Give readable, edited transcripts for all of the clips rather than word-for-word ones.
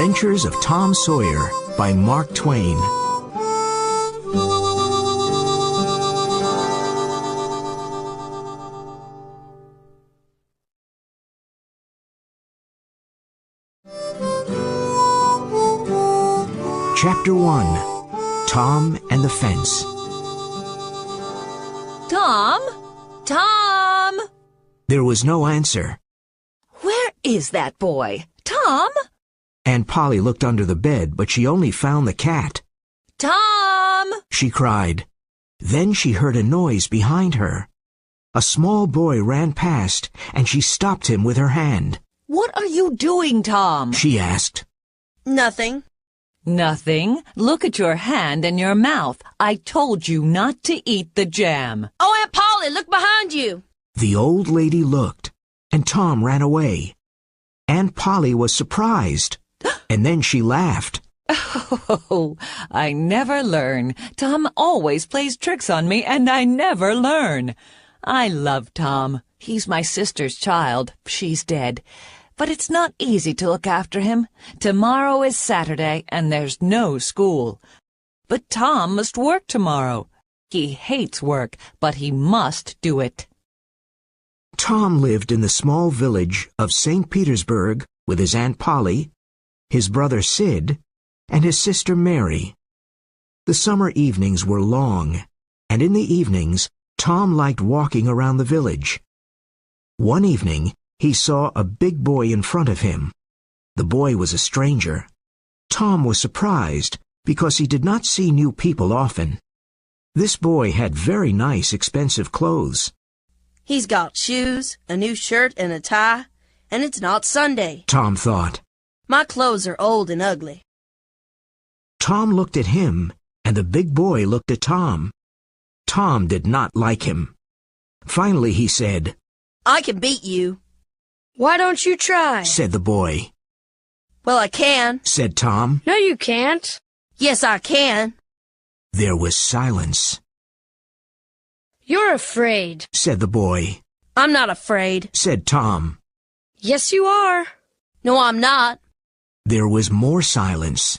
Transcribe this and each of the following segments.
Adventures of Tom Sawyer by Mark Twain. Chapter 1. Tom and the Fence. Tom? Tom? There was no answer. Where is that boy? Tom? Aunt Polly looked under the bed, but she only found the cat. Tom! She cried. Then she heard a noise behind her. A small boy ran past, and she stopped him with her hand. What are you doing, Tom? She asked. Nothing. Nothing. Look at your hand and your mouth. I told you not to eat the jam. Oh, Aunt Polly, look behind you. The old lady looked, and Tom ran away. Aunt Polly was surprised, and then she laughed. Oh, I never learn. Tom always plays tricks on me, and I never learn. I love Tom. He's my sister's child. She's dead. But it's not easy to look after him. Tomorrow is Saturday, and there's no school. But Tom must work tomorrow. He hates work, but he must do it. Tom lived in the small village of St. Petersburg with his Aunt Polly, his brother Sid, and his sister Mary. The summer evenings were long, and in the evenings, Tom liked walking around the village. One evening, he saw a big boy in front of him. The boy was a stranger. Tom was surprised because he did not see new people often. This boy had very nice, expensive clothes. He's got shoes, a new shirt, and a tie, and it's not Sunday, Tom thought. My clothes are old and ugly. Tom looked at him, and the big boy looked at Tom. Tom did not like him. Finally he said, I can beat you. Why don't you try? Said the boy. Well, I can. Said Tom. No, you can't. Yes, I can. There was silence. You're afraid. Said the boy. I'm not afraid. Said Tom. Yes, you are. No, I'm not. There was more silence.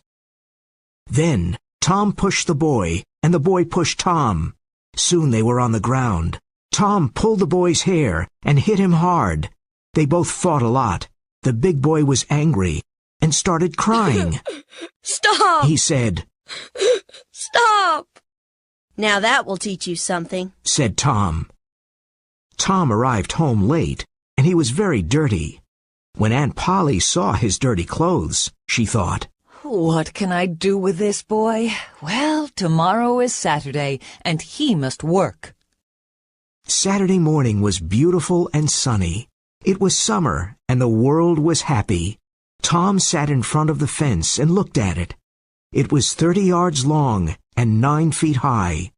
Then Tom pushed the boy, and the boy pushed Tom. Soon they were on the ground. Tom pulled the boy's hair and hit him hard. They both fought a lot. The big boy was angry and started crying. Stop! He said. Stop! Now that will teach you something, said Tom. Tom arrived home late, and he was very dirty. When Aunt Polly saw his dirty clothes, she thought, What can I do with this boy? Well, tomorrow is Saturday, and he must work. Saturday morning was beautiful and sunny. It was summer, and the world was happy. Tom sat in front of the fence and looked at it. It was 30 yards long and 9 feet high.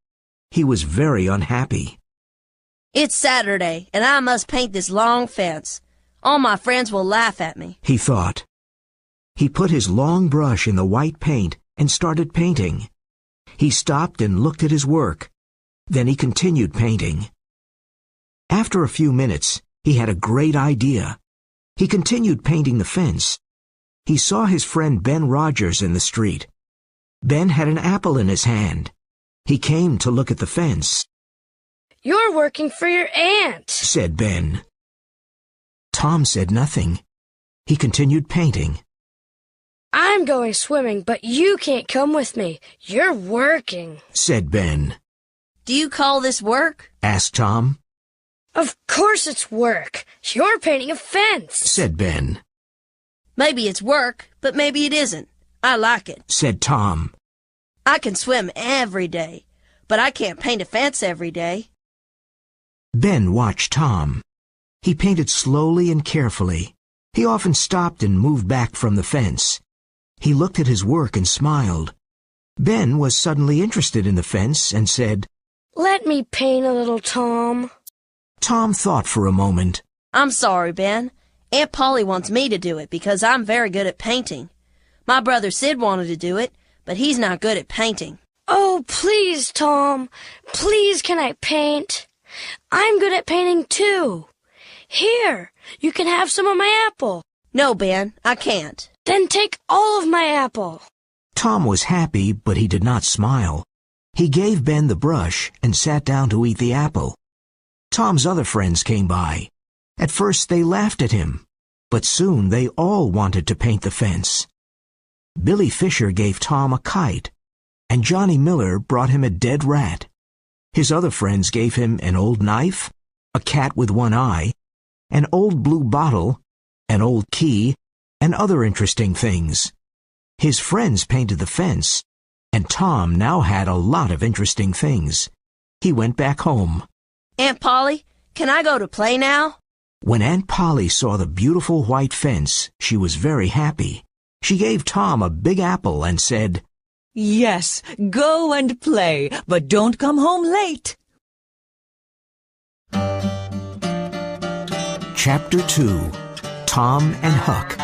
He was very unhappy. It's Saturday, and I must paint this long fence. All my friends will laugh at me, he thought. He put his long brush in the white paint and started painting. He stopped and looked at his work. Then he continued painting. After a few minutes, he had a great idea. He continued painting the fence. He saw his friend Ben Rogers in the street. Ben had an apple in his hand. He came to look at the fence. You're working for your aunt, said Ben. Tom said nothing. He continued painting. I'm going swimming, but you can't come with me. You're working, said Ben. Do you call this work? Asked Tom. Of course it's work. You're painting a fence, said Ben. Maybe it's work, but maybe it isn't. I like it, said Tom. I can swim every day, but I can't paint a fence every day. Ben watched Tom. He painted slowly and carefully. He often stopped and moved back from the fence. He looked at his work and smiled. Ben was suddenly interested in the fence and said, Let me paint a little, Tom. Tom thought for a moment. I'm sorry, Ben. Aunt Polly wants me to do it because I'm very good at painting. My brother Sid wanted to do it, but he's not good at painting. Oh, please, Tom. Please, can I paint? I'm good at painting, too. Here, you can have some of my apple. No, Ben, I can't. Then take all of my apple. Tom was happy, but he did not smile. He gave Ben the brush and sat down to eat the apple. Tom's other friends came by. At first they laughed at him, but soon they all wanted to paint the fence. Billy Fisher gave Tom a kite, and Johnny Miller brought him a dead rat. His other friends gave him an old knife, a cat with one eye, an old blue bottle, an old key, and other interesting things. His friends painted the fence, and Tom now had a lot of interesting things. He went back home. Aunt Polly, can I go to play now? When Aunt Polly saw the beautiful white fence, she was very happy. She gave Tom a big apple and said, Yes, go and play, but don't come home late. Chapter 2. Tom and Huck.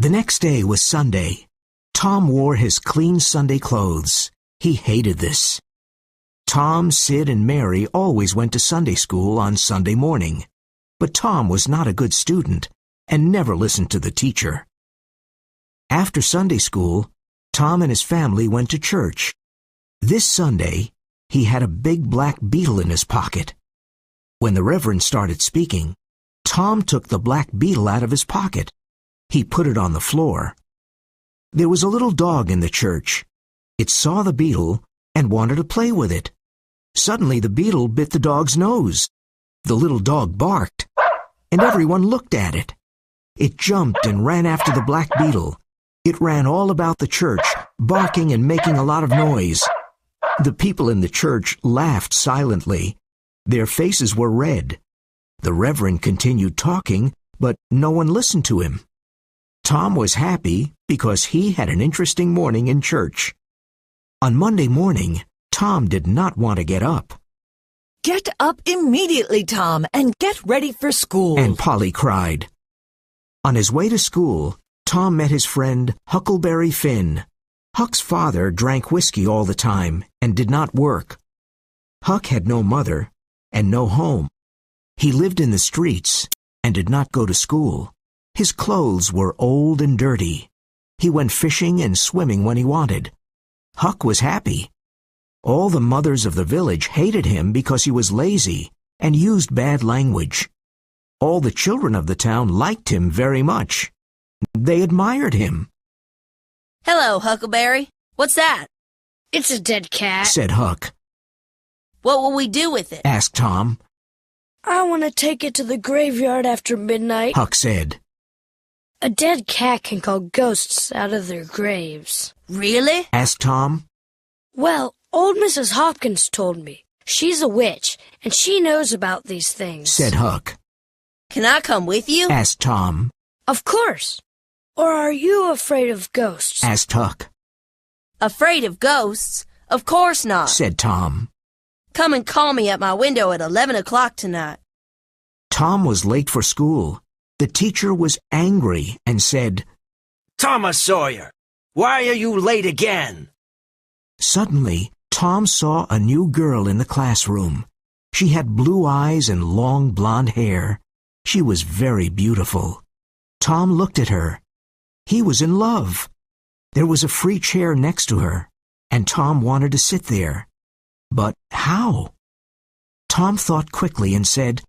The next day was Sunday. Tom wore his clean Sunday clothes. He hated this. Tom, Sid, and Mary always went to Sunday school on Sunday morning. But Tom was not a good student and never listened to the teacher. After Sunday school, Tom and his family went to church. This Sunday, he had a big black beetle in his pocket. When the Reverend started speaking, Tom took the black beetle out of his pocket. He put it on the floor. There was a little dog in the church. It saw the beetle and wanted to play with it. Suddenly the beetle bit the dog's nose. The little dog barked, and everyone looked at it. It jumped and ran after the black beetle. It ran all about the church, barking and making a lot of noise. The people in the church laughed silently. Their faces were red. The Reverend continued talking, but no one listened to him. Tom was happy because he had an interesting morning in church. On Monday morning, Tom did not want to get up. Get up immediately, Tom, and get ready for school. Aunt Polly cried. On his way to school, Tom met his friend Huckleberry Finn. Huck's father drank whiskey all the time and did not work. Huck had no mother and no home. He lived in the streets and did not go to school. His clothes were old and dirty. He went fishing and swimming when he wanted. Huck was happy. All the mothers of the village hated him because he was lazy and used bad language. All the children of the town liked him very much. They admired him. Hello, Huckleberry. What's that? It's a dead cat. Said Huck. What will we do with it? Asked Tom. I want to take it to the graveyard after midnight. Huck said. A dead cat can call ghosts out of their graves. Really? Asked Tom. Well, old Mrs. Hopkins told me. She's a witch, and she knows about these things. Said Huck. Can I come with you? Asked Tom. Of course. Or are you afraid of ghosts? Asked Huck. Afraid of ghosts? Of course not. Said Tom. Come and call me at my window at 11 o'clock tonight. Tom was late for school. The teacher was angry and said, Thomas Sawyer, why are you late again? Suddenly, Tom saw a new girl in the classroom. She had blue eyes and long blonde hair. She was very beautiful. Tom looked at her. He was in love. There was a free chair next to her, and Tom wanted to sit there. But how? Tom thought quickly and said,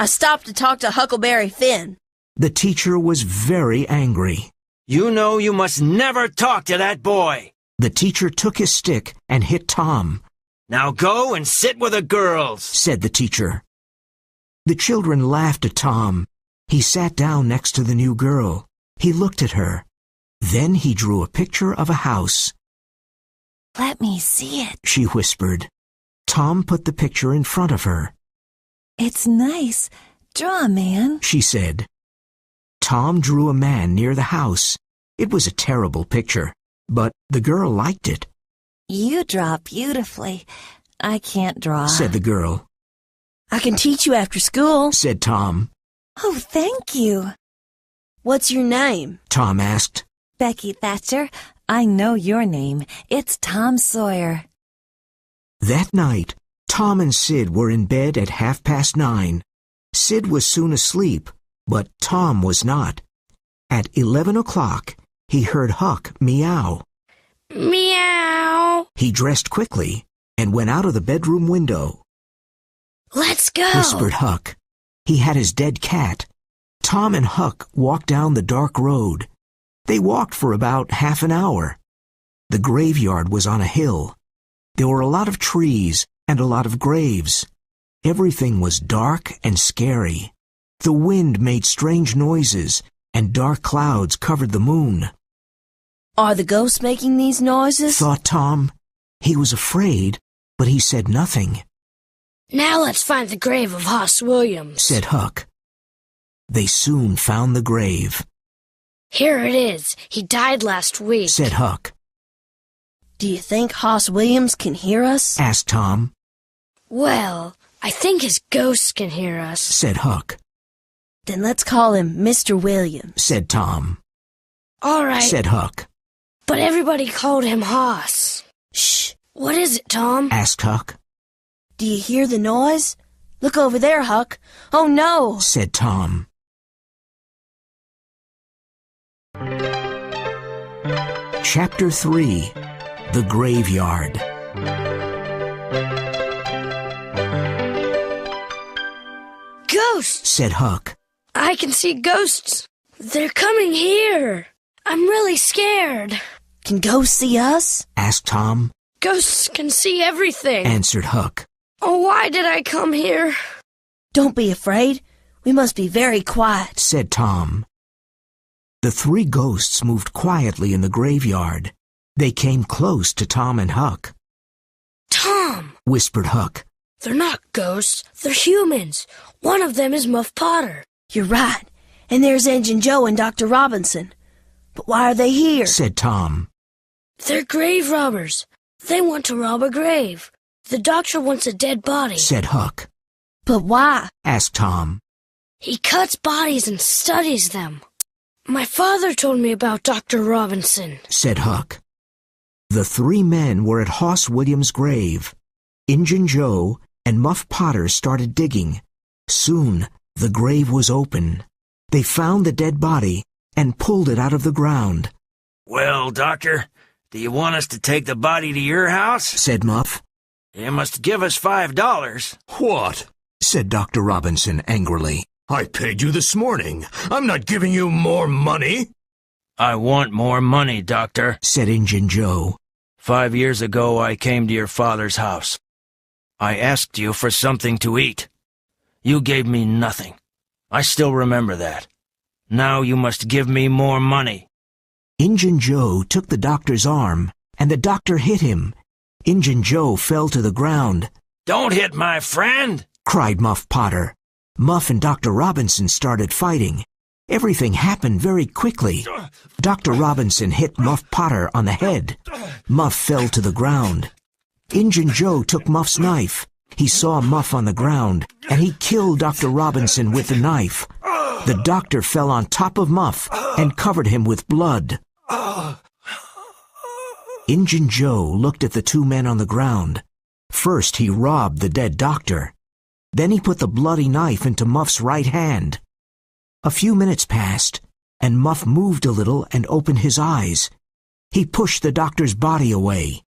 I stopped to talk to Huckleberry Finn. The teacher was very angry. You know you must never talk to that boy. The teacher took his stick and hit Tom. Now go and sit with the girls, said the teacher. The children laughed at Tom. He sat down next to the new girl. He looked at her. Then he drew a picture of a house. Let me see it. She whispered. Tom put the picture in front of her. It's nice. Draw a man, she said. Tom drew a man near the house. It was a terrible picture, but the girl liked it. You draw beautifully. I can't draw, said the girl. I can teach you after school, said Tom. Oh, thank you. What's your name? Tom asked. Becky Thatcher. I know your name. It's Tom Sawyer. That night, Tom and Sid were in bed at 9:30. Sid was soon asleep, But Tom was not. At 11 o'clock, he heard Huck meow. Meow. He dressed quickly and went out of the bedroom window. Let's go, Whispered Huck. He had his dead cat. Tom and Huck walked down the dark road. They walked for about half an hour. The graveyard was on a hill. There were a lot of trees and a lot of graves. Everything was dark and scary. The wind made strange noises, and dark clouds covered the moon. Are the ghosts making these noises? Thought Tom. He was afraid, but he said nothing. Now let's find the grave of Hoss Williams, Said Huck. They soon found the grave. Here it is. He died last week, Said Huck. Do you think Hoss Williams can hear us? Asked Tom. Well, I think his ghosts can hear us, Said Huck. Then let's call him Mr. Williams. Said Tom. All right, Said Huck. but everybody called him Hoss. Shh. What is it, Tom? Asked Huck. Do you hear the noise? Look over there, Huck. Oh, no. Said Tom. Chapter 3. The Graveyard. Ghosts! Said Huck. I can see ghosts. They're coming here. I'm really scared. Can ghosts see us? Asked Tom. Ghosts can see everything. Answered Huck. Oh, why did I come here? Don't be afraid. We must be very quiet. Said Tom. The three ghosts moved quietly in the graveyard. They came close to Tom and Huck. Tom! Whispered Huck. They're not ghosts. They're humans. One of them is Muff Potter. You're right. And there's Injun Joe and Dr. Robinson. But why are they here? Said Tom. They're grave robbers. They want to rob a grave. The doctor wants a dead body. Said Huck. But why? Asked Tom. He cuts bodies and studies them. My father told me about Dr. Robinson. Said Huck. The three men were at Hoss Williams' grave. Injun Joe and Muff Potter started digging. Soon the grave was open. They found the dead body and pulled it out of the ground. Well, Doctor, do you want us to take the body to your house? Said Muff. You must give us $5. What? Said Dr. Robinson angrily. I paid you this morning. I'm not giving you more money. I want more money, Doctor. Said Injun Joe. 5 years ago I came to your father's house. I asked you for something to eat. You gave me nothing. I still remember that. Now you must give me more money. Injun Joe took the doctor's arm, and the doctor hit him. Injun Joe fell to the ground. Don't hit my friend! Cried Muff Potter. Muff and Dr. Robinson started fighting. Everything happened very quickly. Dr. Robinson hit Muff Potter on the head. Muff fell to the ground. Injun Joe took Muff's knife. He saw Muff on the ground, and he killed Dr. Robinson with the knife. The doctor fell on top of Muff and covered him with blood. Injun Joe looked at the two men on the ground. First he robbed the dead doctor. Then he put the bloody knife into Muff's right hand. A few minutes passed, and Muff moved a little and opened his eyes. He pushed the doctor's body away.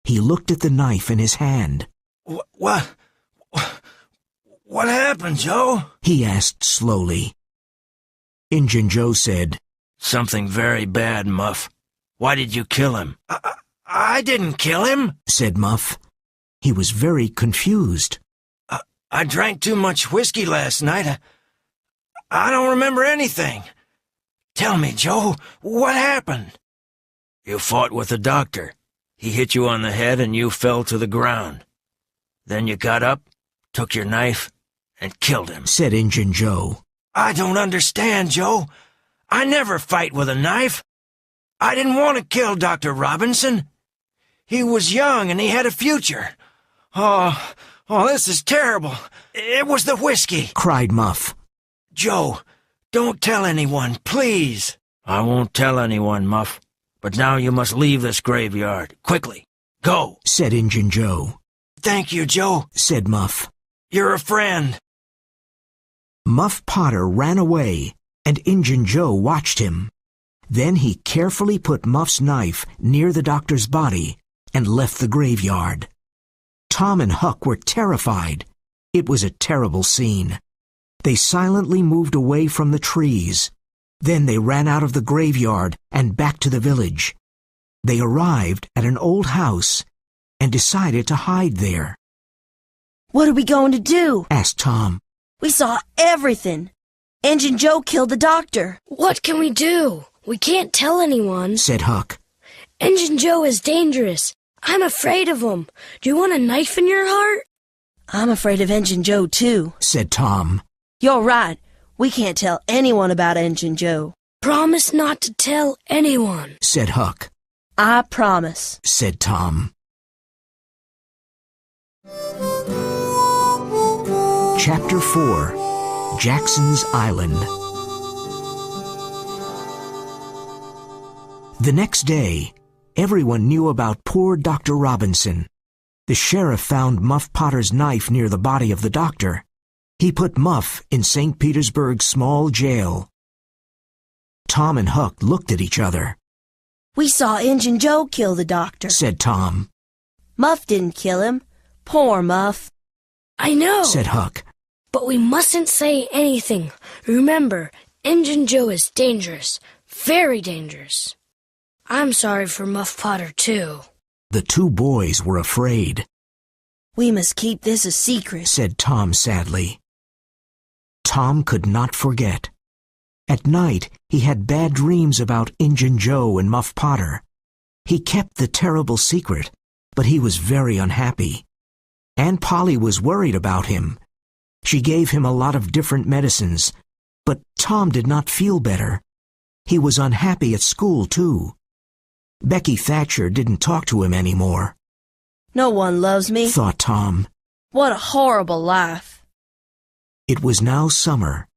He looked at the knife in his hand. What happened, Joe? He asked slowly. Injun Joe said, Something very bad, Muff. Why did you kill him? I didn't kill him, said Muff. He was very confused. I drank too much whiskey last night. I don't remember anything. Tell me, Joe, what happened? You fought with the doctor. He hit you on the head and you fell to the ground. Then you got up, took your knife, and killed him, said Injun Joe. I don't understand, Joe. I never fight with a knife. I didn't want to kill Dr. Robinson. He was young and he had a future. Oh, this is terrible. It was the whiskey, cried Muff. Joe, don't tell anyone, please. I won't tell anyone, Muff. But now you must leave this graveyard. Quickly. Go, said Injun Joe. Thank you, Joe, said Muff. You're a friend. Muff Potter ran away, and Injun Joe watched him. Then he carefully put Muff's knife near the doctor's body and left the graveyard. Tom and Huck were terrified. It was a terrible scene. They silently moved away from the trees. Then they ran out of the graveyard and back to the village. They arrived at an old house and decided to hide there. "What are we going to do?" asked Tom. "We saw everything. Injun Joe killed the doctor." What can we do? We can't tell anyone, said Huck. Injun Joe is dangerous. I'm afraid of him. Do you want a knife in your heart? "I'm afraid of Injun Joe, too," said Tom. "You're right. We can't tell anyone about Injun Joe." Promise not to tell anyone, said Huck. "I promise," said Tom. Chapter 4. Jackson's Island. The next day, everyone knew about poor Dr. Robinson. The sheriff found Muff Potter's knife near the body of the doctor. He put Muff in St. Petersburg's small jail. Tom and Huck looked at each other. "We saw Injun Joe kill the doctor," said Tom. "Muff didn't kill him. Poor Muff." I know, said Huck. But we mustn't say anything. Remember, Injun Joe is dangerous. Very dangerous. I'm sorry for Muff Potter, too. The two boys were afraid. "We must keep this a secret," said Tom sadly. Tom could not forget. At night, he had bad dreams about Injun Joe and Muff Potter. He kept the terrible secret, but he was very unhappy. Aunt Polly was worried about him. She gave him a lot of different medicines, but Tom did not feel better. He was unhappy at school, too. Becky Thatcher didn't talk to him anymore. "No one loves me," thought Tom. "What a horrible life." It was now summer,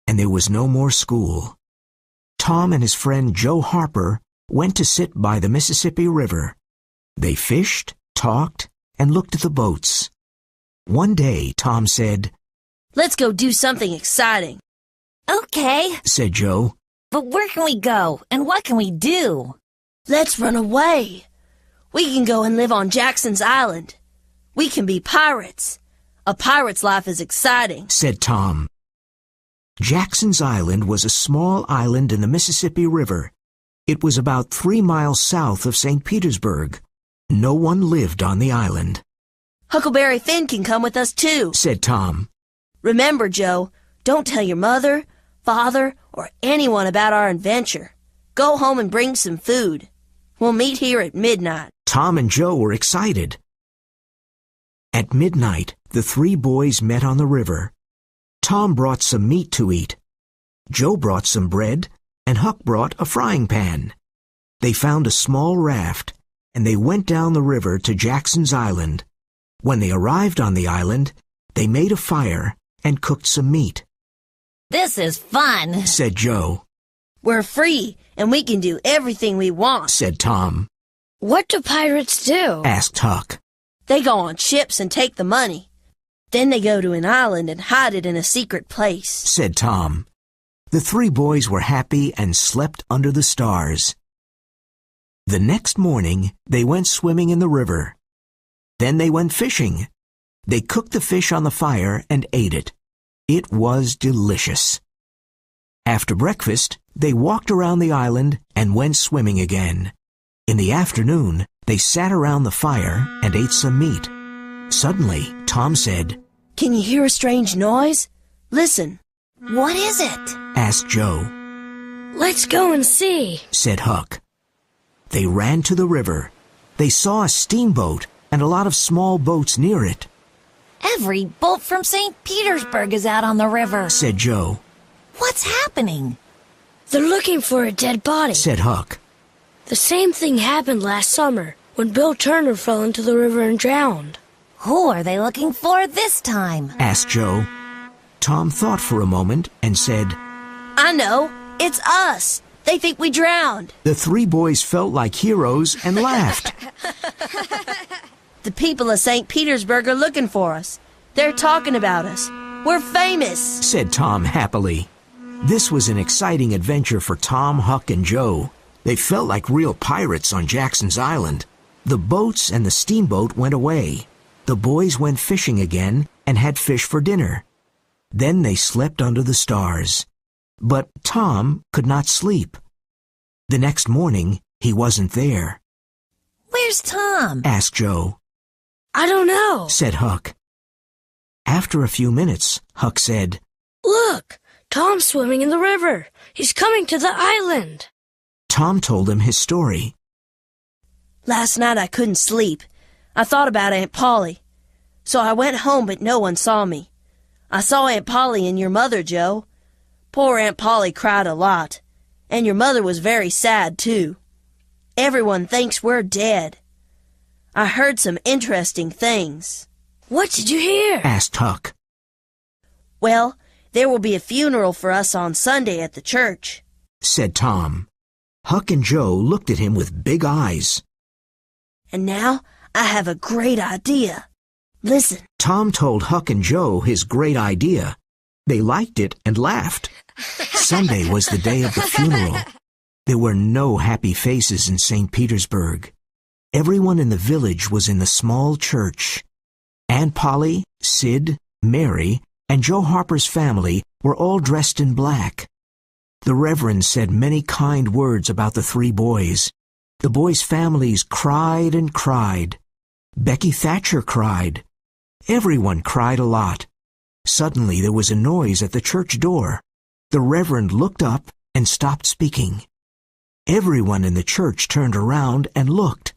and there was no more school. Tom and his friend Joe Harper went to sit by the Mississippi River. They fished, talked, and looked at the boats. One day, Tom said, "Let's go do something exciting." Okay, said Joe. but where can we go, and what can we do? "Let's run away. We can go and live on Jackson's Island. We can be pirates. A pirate's life is exciting," said Tom. Jackson's Island was a small island in the Mississippi River. It was about 3 miles south of St. Petersburg. No one lived on the island. "Huckleberry Finn can come with us too," said Tom. "Remember, Joe, don't tell your mother, father, or anyone about our adventure. Go home and bring some food. We'll meet here at midnight." Tom and Joe were excited. At midnight, the 3 boys met on the river. Tom brought some meat to eat. Joe brought some bread, and Huck brought a frying pan. They found a small raft, and they went down the river to Jackson's Island. When they arrived on the island, they made a fire and cooked some meat. This is fun, said Joe. "We're free, and we can do everything we want," said Tom. What do pirates do? Asked Huck. "They go on ships and take the money. Then they go to an island and hide it in a secret place," said Tom. The 3 boys were happy and slept under the stars. The next morning, they went swimming in the river. Then they went fishing. They cooked the fish on the fire and ate it. It was delicious. After breakfast, they walked around the island and went swimming again. In the afternoon, they sat around the fire and ate some meat. Suddenly, Tom said, "Can you hear a strange noise? Listen." What is it? asked Joe. Let's go and see, said Huck. They ran to the river. They saw a steamboat and a lot of small boats near it, Every boat from St. Petersburg is out on the river, said Joe. What's happening? They're looking for a dead body. Said Huck. The same thing happened last summer when Bill Turner fell into the river and drowned. Who are they looking for this time? Asked Joe. Tom thought for a moment and said, "I know. It's us. They think we drowned." The 3 boys felt like heroes and laughed. "The people of St. Petersburg are looking for us. They're talking about us. We're famous, said Tom happily. This was an exciting adventure for Tom, Huck, and Joe. They felt like real pirates on Jackson's Island. The boats and the steamboat went away. The boys went fishing again and had fish for dinner. Then they slept under the stars. But Tom could not sleep. The next morning, he wasn't there. Where's Tom? Asked Joe. I don't know, Said Huck. After a few minutes, Huck said, Look, Tom's swimming in the river. He's coming to the island. Tom told him his story. Last night I couldn't sleep. I thought about Aunt Polly. So I went home, but no one saw me. I saw Aunt Polly and your mother, Joe. Poor Aunt Polly cried a lot. And your mother was very sad, too. Everyone thinks we're dead. I heard some interesting things. What did you hear? Asked Huck. Well, there will be a funeral for us on Sunday at the church, Said Tom. Huck and Joe looked at him with big eyes. And now I have a great idea. Listen. Tom told Huck and Joe his great idea. They liked it and laughed. Sunday was the day of the funeral. There were no happy faces in St. Petersburg. Everyone in the village was in the small church. Aunt Polly, Sid, Mary, and Joe Harper's family were all dressed in black. The Reverend said many kind words about the three boys. The boys' families cried and cried. Becky Thatcher cried. Everyone cried a lot. Suddenly there was a noise at the church door. The Reverend looked up and stopped speaking. Everyone in the church turned around and looked.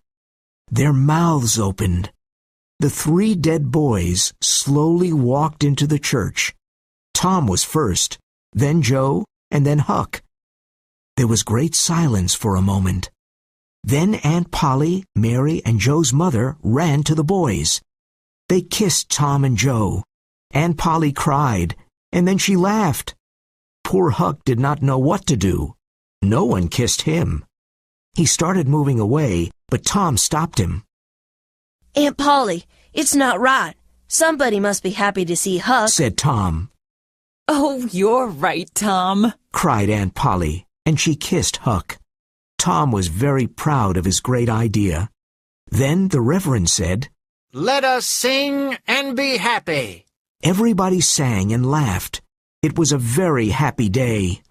Their mouths opened. The three dead boys slowly walked into the church. Tom was first, then Joe, and then Huck. There was great silence for a moment. Then Aunt Polly, Mary, and Joe's mother ran to the boys. They kissed Tom and Joe. Aunt Polly cried, and then she laughed. Poor Huck did not know what to do. No one kissed him. He started moving away, but Tom stopped him. Aunt Polly, it's not right. Somebody must be happy to see Huck, Said Tom. Oh, you're right, Tom, Cried Aunt Polly, and she kissed Huck. Tom was very proud of his great idea. Then the Reverend said, Let us sing and be happy. Everybody sang and laughed. It was a very happy day.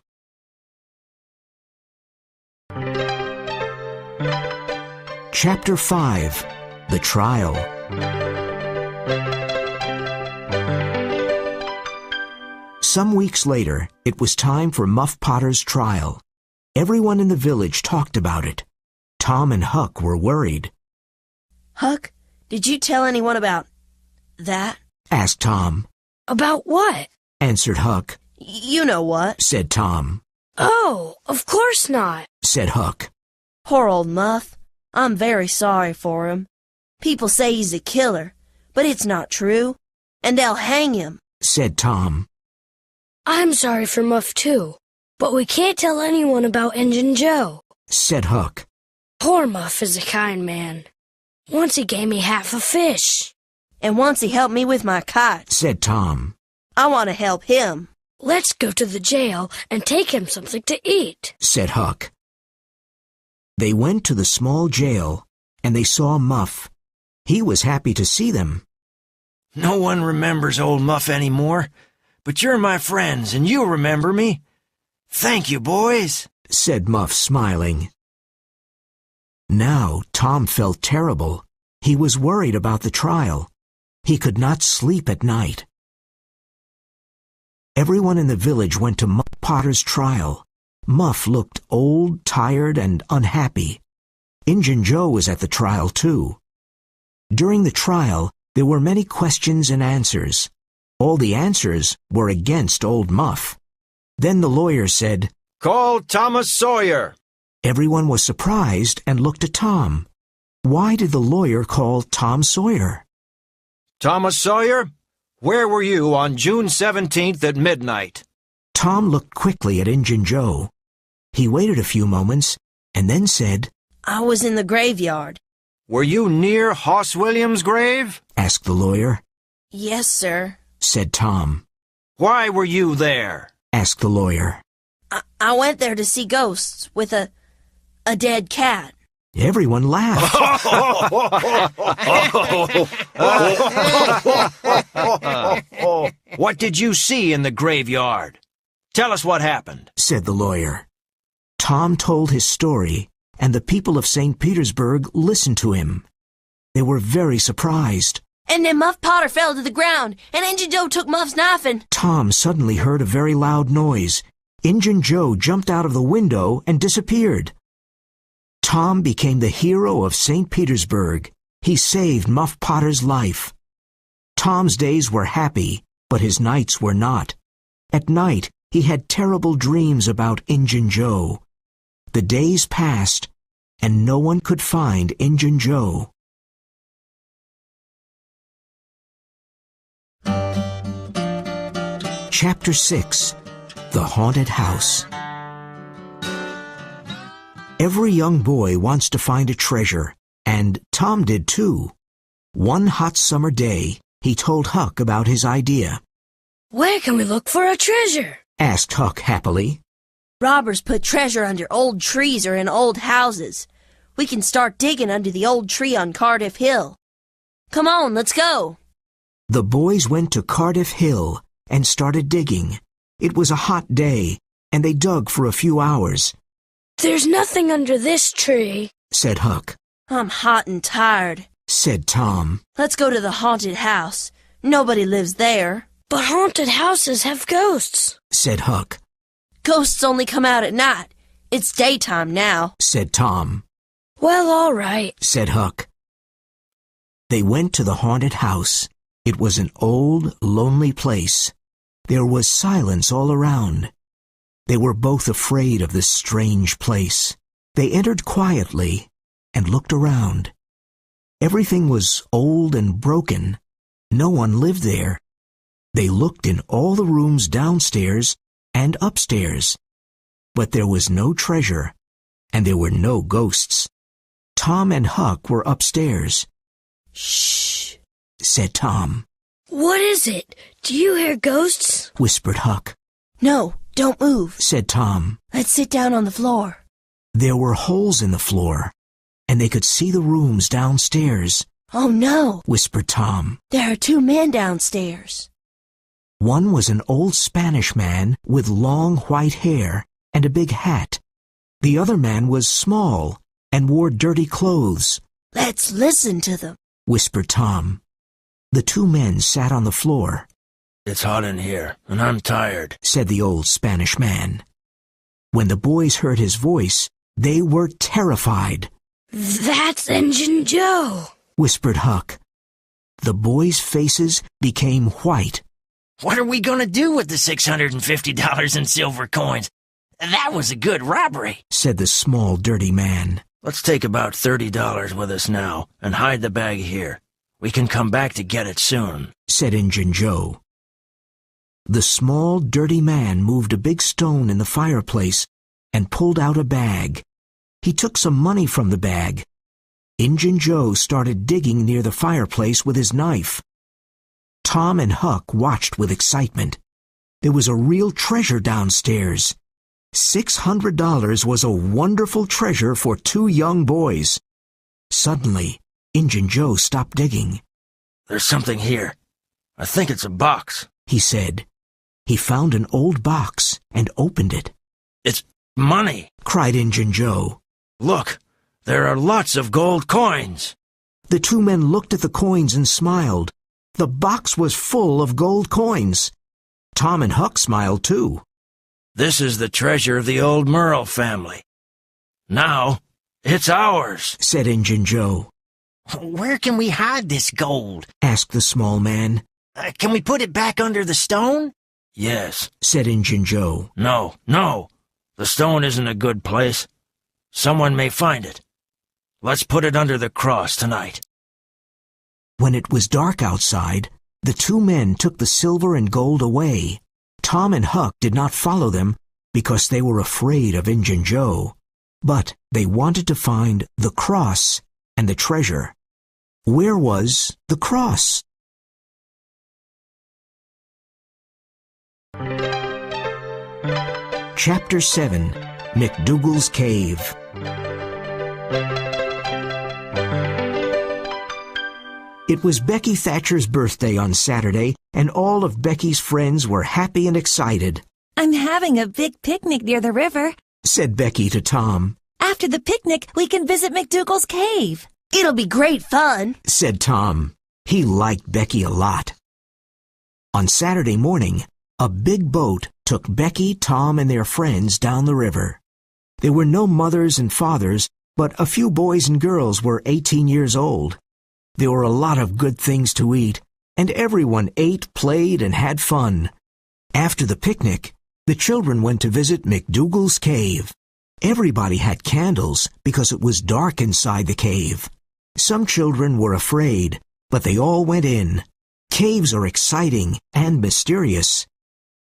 Chapter 5. The Trial. Some weeks later, it was time for Muff Potter's trial. Everyone in the village talked about it. Tom and Huck were worried. Huck, did you tell anyone about that? Asked Tom. About what? Answered Huck. You know what, Said Tom. Oh, of course not. Said Huck. Poor old Muff. I'm very sorry for him. People say he's a killer, but it's not true. And they'll hang him, Said Tom. I'm sorry for Muff, too. But we can't tell anyone about Injun Joe. Said Huck. Poor Muff is a kind man. Once he gave me half a fish. And once he helped me with my kite. Said Tom. I want to help him. Let's go to the jail and take him something to eat. Said Huck. They went to the small jail, and they saw Muff. He was happy to see them. No one remembers old Muff anymore, but you're my friends and you'll remember me. Thank you, boys, Said Muff, smiling. Now Tom felt terrible. He was worried about the trial. He could not sleep at night. Everyone in the village went to Muff Potter's trial. Muff looked old, tired, and unhappy. Injun Joe was at the trial, too. During the trial, there were many questions and answers. All the answers were against old Muff. Then the lawyer said, Call Thomas Sawyer. Everyone was surprised and looked at Tom. Why did the lawyer call Tom Sawyer? Thomas Sawyer, where were you on June 17th at midnight? Tom looked quickly at Injun Joe. He waited a few moments and then said, I was in the graveyard. Were you near Hoss Williams' grave? Asked the lawyer. Yes, sir. Said Tom. Why were you there? asked the lawyer. I went there to see ghosts with a dead cat. Everyone laughed. What did you see in the graveyard? Tell us what happened, said the lawyer. Tom told his story, and the people of St. Petersburg listened to him. They were very surprised. And then Muff Potter fell to the ground, and Injun Joe took Muff's knife and... Tom suddenly heard a very loud noise. Injun Joe jumped out of the window and disappeared. Tom became the hero of St. Petersburg. He saved Muff Potter's life. Tom's days were happy, but his nights were not. At night, he had terrible dreams about Injun Joe. The days passed, and no one could find Injun Joe. Chapter 6. The Haunted House. Every young boy wants to find a treasure, and Tom did too. One hot summer day, he told Huck about his idea. Where can we look for a treasure? Asked Huck happily. Robbers put treasure under old trees or in old houses. We can start digging under the old tree on Cardiff Hill. Come on, let's go. The boys went to Cardiff Hill and started digging. It was a hot day, and they dug for a few hours. There's nothing under this tree, said Huck. I'm hot and tired, said Tom. Let's go to the haunted house. Nobody lives there. But haunted houses have ghosts, said Huck. Ghosts only come out at night. It's daytime now, said Tom. Well, all right, said Huck. They went to the haunted house. It was an old, lonely place. There was silence all around. They were both afraid of this strange place. They entered quietly and looked around. Everything was old and broken. No one lived there. They looked in all the rooms downstairs and upstairs. But there was no treasure, and there were no ghosts. Tom and Huck were upstairs. Shh, said Tom. What is it? Do you hear ghosts? Whispered Huck. No, don't move, said Tom. Let's sit down on the floor. There were holes in the floor, and they could see the rooms downstairs. Oh no, whispered Tom. There are two men downstairs. One was an old Spanish man with long white hair and a big hat. The other man was small and wore dirty clothes. Let's listen to them, whispered Tom. The two men sat on the floor. It's hot in here, and I'm tired, said the old Spanish man. When the boys heard his voice, they were terrified. That's Injun Joe, whispered Huck. The boys' faces became white. What are we going to do with the $650 in silver coins? That was a good robbery, said the small, dirty man. Let's take about $30 with us now and hide the bag here. We can come back to get it soon, said Injun Joe. The small, dirty man moved a big stone in the fireplace and pulled out a bag. He took some money from the bag. Injun Joe started digging near the fireplace with his knife. Tom and Huck watched with excitement. There was a real treasure downstairs. $600 was a wonderful treasure for two young boys. Suddenly, Injun Joe stopped digging. There's something here. I think it's a box, he said. He found an old box and opened it. It's money, cried Injun Joe. Look, there are lots of gold coins. The two men looked at the coins and smiled. The box was full of gold coins. Tom and Huck smiled too. This is the treasure of the old Merle family. Now, it's ours, said Injun Joe. Where can we hide this gold? Asked the small man. Can we put it back under the stone? Yes, said Injun Joe. No. The stone isn't a good place. Someone may find it. Let's put it under the cross tonight. When it was dark outside, the two men took the silver and gold away. Tom and Huck did not follow them because they were afraid of Injun Joe. But they wanted to find the cross and the treasure. Where was the cross? Chapter 7, McDougal's Cave. It was Becky Thatcher's birthday on Saturday, and all of Becky's friends were happy and excited. I'm having a big picnic near the river, said Becky to Tom. After the picnic, we can visit McDougal's cave. It'll be great fun, said Tom. He liked Becky a lot. On Saturday morning, a big boat took Becky, Tom, and their friends down the river. There were no mothers and fathers, but a few boys and girls were 18 years old. There were a lot of good things to eat, and everyone ate, played, and had fun. After the picnic, the children went to visit McDougal's cave. Everybody had candles because it was dark inside the cave. Some children were afraid, but they all went in. Caves are exciting and mysterious.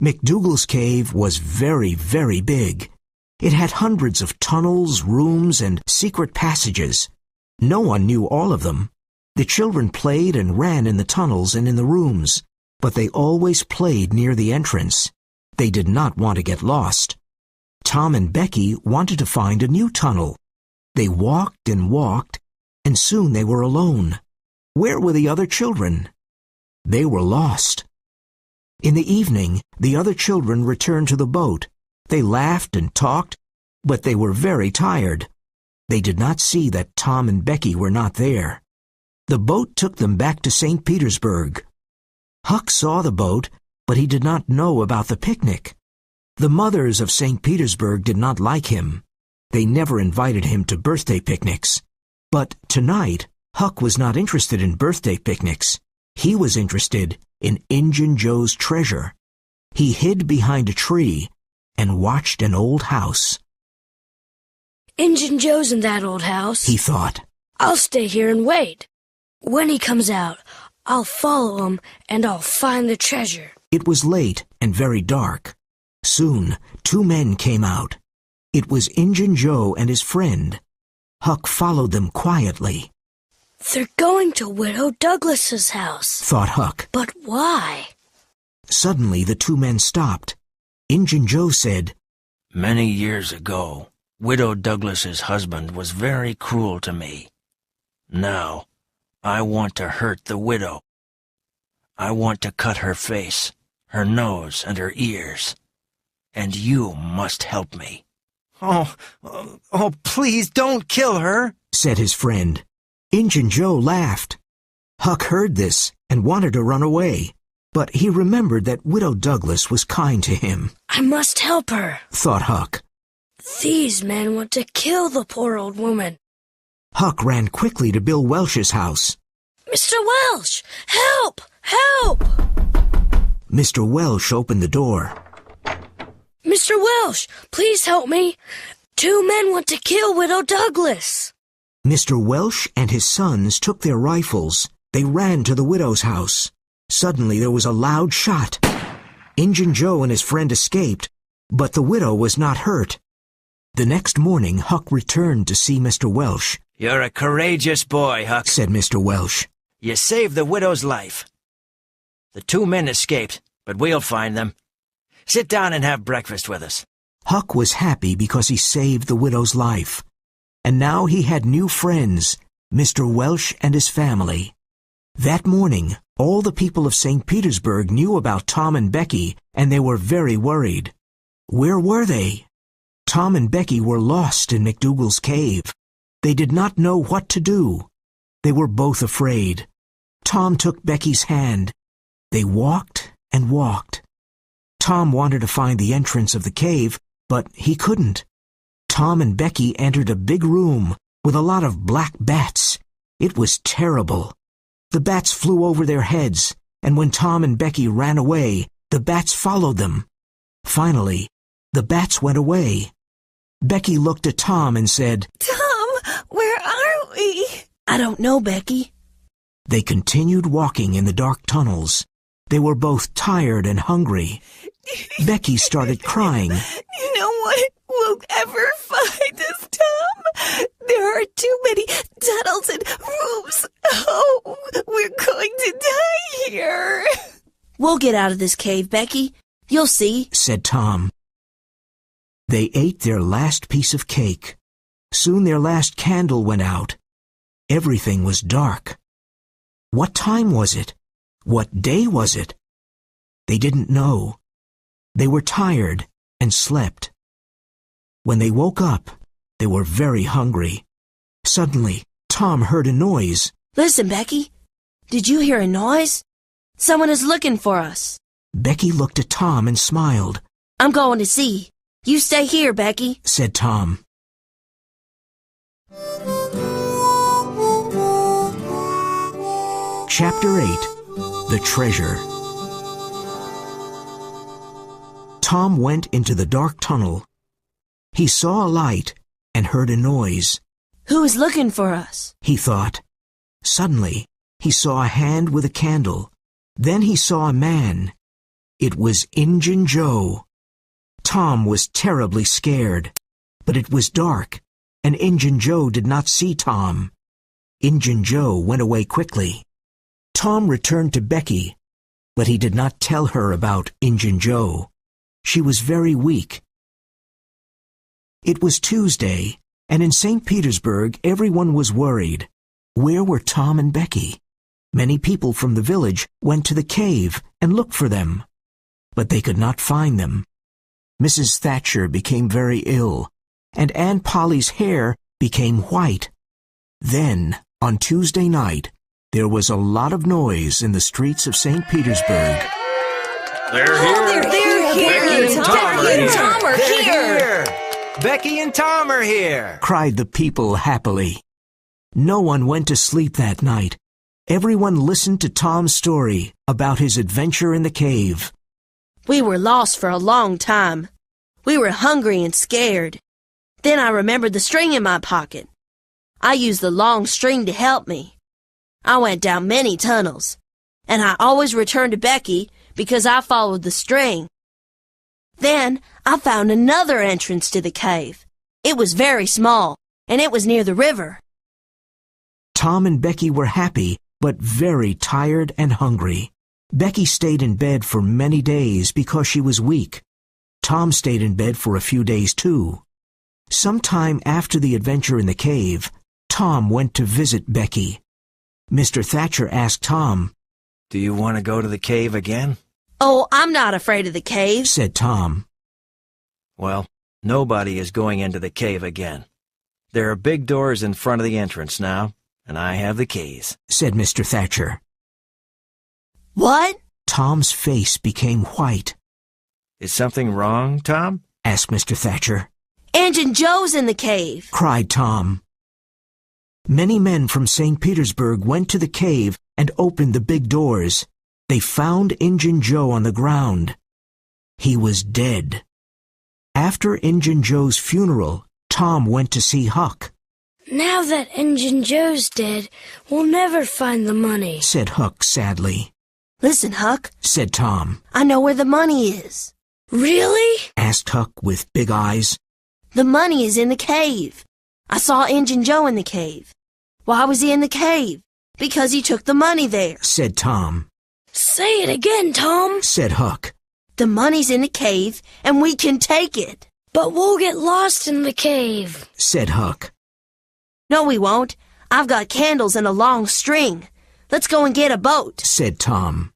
McDougal's cave was very, very big. It had hundreds of tunnels, rooms, and secret passages. No one knew all of them. The children played and ran in the tunnels and in the rooms, but they always played near the entrance. They did not want to get lost. Tom and Becky wanted to find a new tunnel. They walked and walked, and soon they were alone. Where were the other children? They were lost. In the evening, the other children returned to the boat. They laughed and talked, but they were very tired. They did not see that Tom and Becky were not there. The boat took them back to St. Petersburg. Huck saw the boat, but he did not know about the picnic. The mothers of St. Petersburg did not like him. They never invited him to birthday picnics. But tonight, Huck was not interested in birthday picnics. He was interested in Injun Joe's treasure. He hid behind a tree and watched an old house. Injun Joe's in that old house, he thought. I'll stay here and wait. When he comes out, I'll follow him and I'll find the treasure. It was late and very dark. Soon, two men came out. It was Injun Joe and his friend. Huck followed them quietly. They're going to Widow Douglas's house, thought Huck. But why? Suddenly the two men stopped. Injun Joe said, Many years ago, Widow Douglas's husband was very cruel to me. Now, I want to hurt the widow. I want to cut her face, her nose, and her ears. And you must help me. Oh, please don't kill her, said his friend. Injun Joe laughed. Huck heard this and wanted to run away, but he remembered that Widow Douglas was kind to him. I must help her, thought Huck. These men want to kill the poor old woman. Huck ran quickly to Bill Welsh's house. Mr. Welsh, help! Help! Mr. Welsh opened the door. Mr. Welsh, please help me. Two men want to kill Widow Douglas. Mr. Welsh and his sons took their rifles. They ran to the widow's house. Suddenly there was a loud shot. Injun Joe and his friend escaped, but the widow was not hurt. The next morning, Huck returned to see Mr. Welsh. You're a courageous boy, Huck, said Mr. Welsh. You saved the widow's life. The two men escaped, but we'll find them. Sit down and have breakfast with us. Huck was happy because he saved the widow's life. And now he had new friends, Mr. Welsh and his family. That morning, all the people of St. Petersburg knew about Tom and Becky, and they were very worried. Where were they? Tom and Becky were lost in McDougal's cave. They did not know what to do. They were both afraid. Tom took Becky's hand. They walked and walked. Tom wanted to find the entrance of the cave, but he couldn't. Tom and Becky entered a big room with a lot of black bats. It was terrible. The bats flew over their heads, and when Tom and Becky ran away, the bats followed them. Finally, the bats went away. Becky looked at Tom and said, Tom, where are we? I don't know, Becky. They continued walking in the dark tunnels. They were both tired and hungry. Becky started crying. No one will ever find us, Tom. There are too many tunnels and rooms. Oh, we're going to die here. We'll get out of this cave, Becky. You'll see, said Tom. They ate their last piece of cake. Soon their last candle went out. Everything was dark. What time was it? What day was it? They didn't know. They were tired and slept. When they woke up, they were very hungry. Suddenly, Tom heard a noise. Listen, Becky. Did you hear a noise? Someone is looking for us. Becky looked at Tom and smiled. I'm going to see. You stay here, Becky, said Tom. Chapter 8. The Treasure. Tom went into the dark tunnel. He saw a light and heard a noise. Who is looking for us? He thought. Suddenly, he saw a hand with a candle. Then he saw a man. It was Injun Joe. Tom was terribly scared, but it was dark, and Injun Joe did not see Tom. Injun Joe went away quickly. Tom returned to Becky, but he did not tell her about Injun Joe. She was very weak. It was Tuesday, and in St. Petersburg everyone was worried. Where were Tom and Becky? Many people from the village went to the cave and looked for them, but they could not find them. Mrs. Thatcher became very ill, and Aunt Polly's hair became white. Then, on Tuesday night, there was a lot of noise in the streets of St. Petersburg. They're here. They're here. Becky and Tom are here. Tom are They're here. Becky and Tom are here. Cried the people happily. No one went to sleep that night. Everyone listened to Tom's story about his adventure in the cave. We were lost for a long time. We were hungry and scared. Then I remembered the string in my pocket. I used the long string to help me. I went down many tunnels, and I always returned to Becky because I followed the string. Then I found another entrance to the cave. It was very small, and it was near the river. Tom and Becky were happy, but very tired and hungry. Becky stayed in bed for many days because she was weak. Tom stayed in bed for a few days too. Sometime after the adventure in the cave, Tom went to visit Becky. Mr. Thatcher asked Tom, Do you want to go to the cave again? Oh, I'm not afraid of the cave, said Tom. Well, nobody is going into the cave again. There are big doors in front of the entrance now, and I have the keys, said Mr. Thatcher. What? Tom's face became white. Is something wrong, Tom? Asked Mr. Thatcher. Injun Joe's in the cave, Cried Tom. Many men from St. Petersburg went to the cave and opened the big doors. They found Injun Joe on the ground. He was dead. After Injun Joe's funeral, Tom went to see Huck. Now that Injun Joe's dead, we'll never find the money, Said Huck sadly. Listen, Huck, Said Tom. I know where the money is. Really? Asked Huck with big eyes. The money is in the cave. I saw Injun Joe in the cave. Why was he in the cave? Because he took the money there, Said Tom. Say it again, Tom. Said Huck. The money's in the cave, and we can take it. But we'll get lost in the cave, Said Huck. No, we won't. I've got candles and a long string. Let's go and get a boat, Said Tom.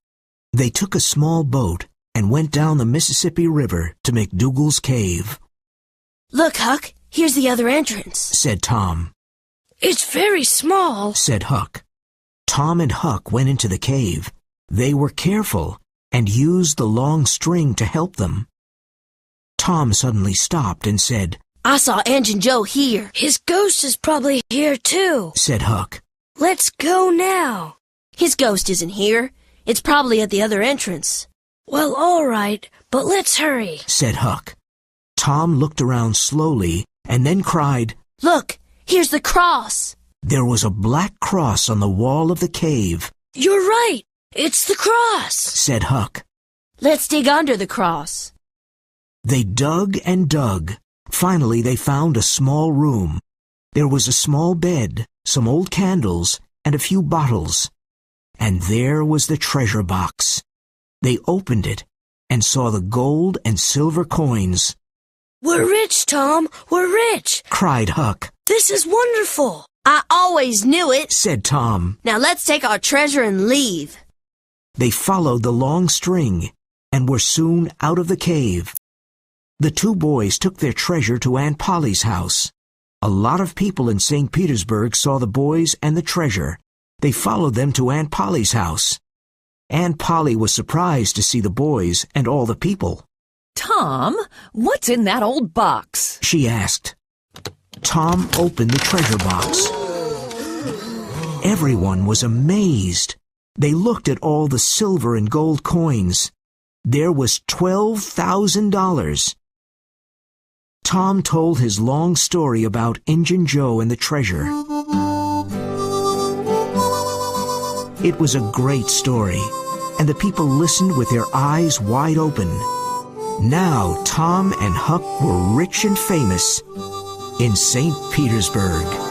They took a small boat and went down the Mississippi River to McDougal's cave. Look, Huck, here's the other entrance, Said Tom. It's very small, Said Huck. Tom and Huck went into the cave. They were careful and used the long string to help them. Tom suddenly stopped and said, I saw Injun Joe here. His ghost is probably here too. Said Huck. Let's go now. His ghost isn't here. It's probably at the other entrance. Well, all right, but let's hurry, Said Huck. Tom looked around slowly and then cried, Look, here's the cross. There was a black cross on the wall of the cave. You're right. It's the cross, Said Huck. Let's dig under the cross. They dug and dug. Finally, they found a small room. There was a small bed, some old candles, and a few bottles. And there was the treasure box. They opened it and saw the gold and silver coins. We're rich, Tom. We're rich. cried Huck. This is wonderful. I always knew it, Said Tom. Now let's take our treasure and leave. They followed the long string and were soon out of the cave. The two boys took their treasure to Aunt Polly's house. A lot of people in St. Petersburg saw the boys and the treasure. They followed them to Aunt Polly's house. Aunt Polly was surprised to see the boys and all the people. Tom, what's in that old box? She asked. Tom opened the treasure box. Everyone was amazed. They looked at all the silver and gold coins. There was $12,000. Tom told his long story about Injun Joe and the treasure. It was a great story, and the people listened with their eyes wide open. Now Tom and Huck were rich and famous in St. Petersburg.